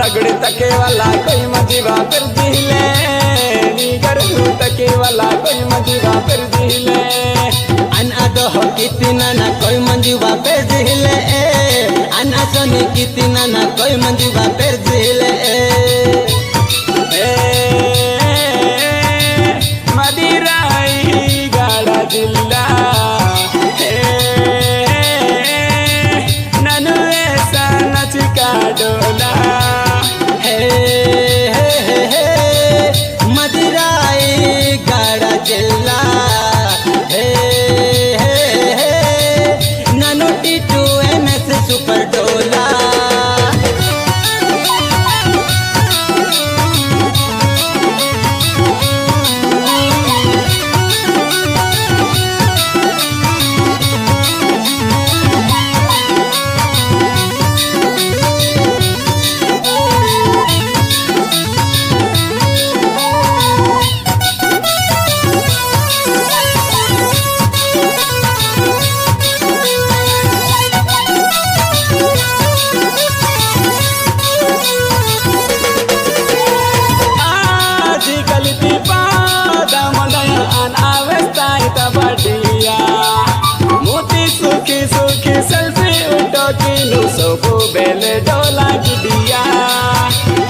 रगड़े तके वाला कोई मजीवा कर दिले नी कर तके वाला कोई मजीवा कर दिले अना दो कितना ना कोई मंजीवा पे दिले अना सोनी कितना ना कोई मंजीवा पे दिले मदिराई गाड़ा जिल्ला ननु ऐसा नचिका डोला मदिराई गाड़ा जिल्ला ननु टीटू एमएस सुपर डोला सबो बेले डोला गिडिया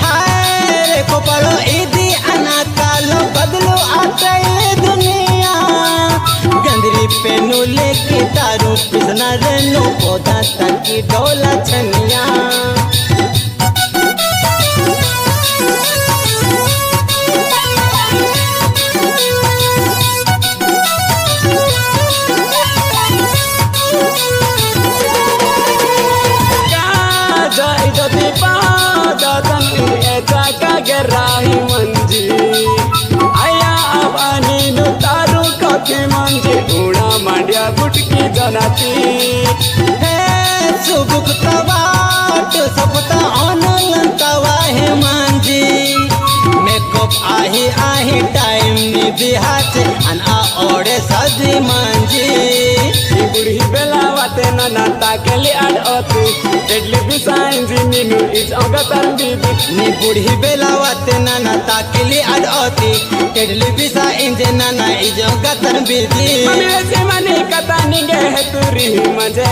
हाय रे कोपलो इदी अना कालो बदलो आते दुनिया गंदरी पे नु लेके तारू पिसना रे नो पौधा तक डोला छनिया राही मंजी आया अबानी नु तारू कथे मंजी उड़ा मांडिया गुटकी जनाती हे सुबुक तवाट सपता ऑनलाइन तवा है मंजी मेकअप आही आही टाइम नी बिहाते अन आ ओडे सदी मंजी बुढ़ी बेला वाते ना ताकेली आड ओती टेडली बिसाइन जिनी नु इज अगतर बीबी नी बुढ़ी बेला वाते ना ताकेली आड ओती टेडली बिसाइन जे ना इज अगतर बीबी मम्मी वैसे मनी कता निगे है तुरी मजे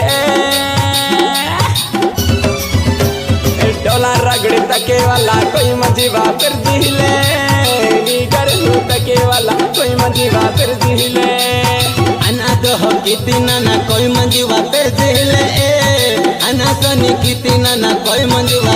डोला रगड़े तके वाला कोई मजीवा कर दिले नी कर तके वाला कोई मजीवा कर दिले अना दो कितना ना कोई मंजीवा पे दिले अना सोनी कितना ना कोई मंजीवा